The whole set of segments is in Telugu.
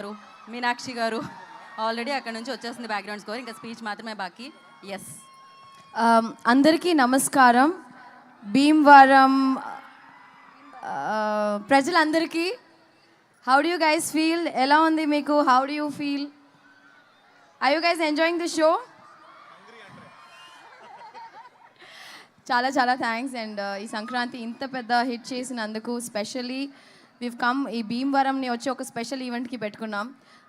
గారు, మీనాక్షి గారు ఆల్రెడీ అక్కడ నుంచి వచ్చేస్తుంది బ్యాక్గ్రౌండ్ స్కోర్, ఇంకా స్పీచ్ మాత్రమే బాకీ. ఎస్, అందరికీ నమస్కారం. భీమవరం ప్రజలందరికీ how do you guys feel? ఎలా ఉంది మీకు? How do you feel? Are you guys enjoying the show? చాలా చాలా థ్యాంక్స్. అండ్ ఈ సంక్రాంతి ఇంత పెద్ద హిట్ చేసినందుకు స్పెషల్లీ వివ్ కమ్ ఈ భీమవరంని వచ్చి ఒక స్పెషల్ ఈవెంట్కి పెట్టుకున్నాం.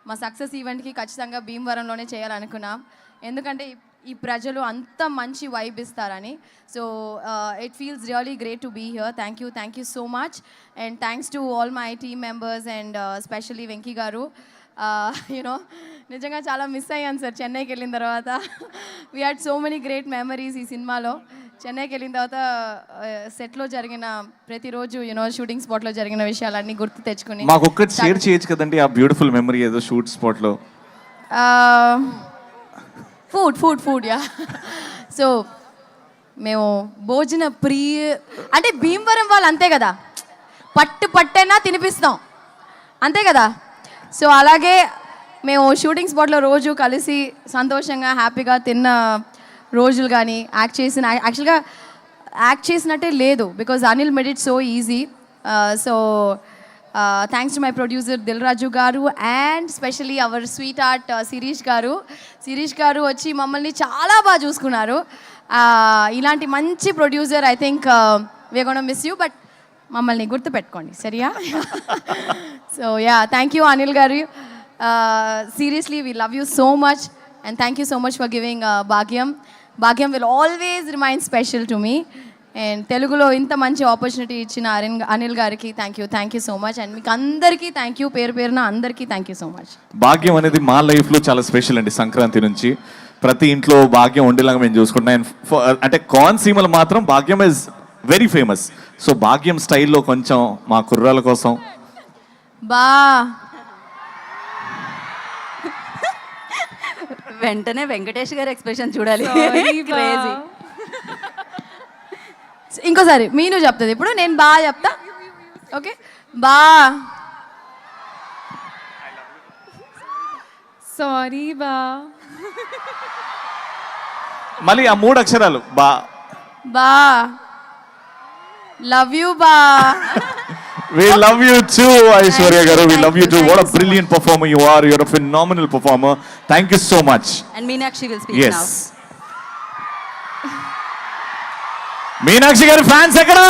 మా సక్సెస్ ఈవెంట్కి ఖచ్చితంగా భీమవరంలోనే చేయాలనుకున్నాం, ఎందుకంటే ఈ ప్రజలు అంత మంచి వైబ్ ఇస్తారని. So it feels really great to be here. Thank you so much. And thanks to all my team members and specially Venky garu. You know నిజంగా చాలా మిస్ అయ్యాను సార్ చెన్నైకి వెళ్ళిన తర్వాత. We had so many great memories ఈ సినిమాలో. చెన్నైకి వెళ్ళిన తర్వాత సెట్లో జరిగిన ప్రతిరోజు యూనో షూటింగ్ స్పాట్లో జరిగిన విషయాలన్నీ గుర్తు తెచ్చుకుని మాకు ఒక్కటి షేర్ చేయొచ్చు కదండి ఆ బ్యూటిఫుల్ మెమరీ ఏదో షూట్ స్పాట్లో. Food yeah. సో మేము భోజన అంటే భీమవరం వాళ్ళు అంతే కదా, పట్టైనా తినిపిస్తాం అంతే కదా. సో అలాగే మేము షూటింగ్ స్పాట్లో రోజు కలిసి సంతోషంగా హ్యాపీగా తిన్న రోజులు కానీ యాక్చువల్గా యాక్ట్ చేసినట్టే లేదు, because Anil made it so easy. So thanks to my producer Dil Raju garu and specially our sweet art Shirish garu వచ్చి మమ్మల్ని చాలా బాగా చూసుకున్నారు. ఇలాంటి మంచి producer I think we're gonna miss you, but మమ్మల్ని గుర్తుపెట్టుకోండి సరియా. So yeah, thank you Anil garu. Seriously we love you so much and thank you so much for giving Bhagyam will always remain special to me. And Telugulo inta manchi opportunity ichina Anil gariki thank you so much. And meeku andariki thank you, పేరున అందరికీ thank you so much. భాగ్యం అనేది మా లైఫ్లో చాలా స్పెషల్ అండి. సంక్రాంతి నుంచి ప్రతి ఇంట్లో భాగ్యం ఉండేలాగా మేము చూసుకుంటాం. అంటే కోనసీమలో మాత్రం భాగ్యం ఇస్ వెరీ ఫేమస్. సో భాగ్యం స్టైల్లో కొంచెం మా కుర్రాల కోసం వెంటనే వెంకటేష్ గారి ఎక్స్ప్రెషన్ చూడాలి. క్రేజీ. ఇంకోసారి మీను చెప్తుంది, ఇప్పుడు నేను చెప్తా. ఓకే, సారీ మళ్ళీ ఆ 3 అక్షరాలు love you We love you too, Aishwarya garu. We love you too. What a brilliant performer you are. You're a phenomenal performer. Thank you so much. And Meenakshi will speak now. Yes. Meenakshi garu fans ekkada?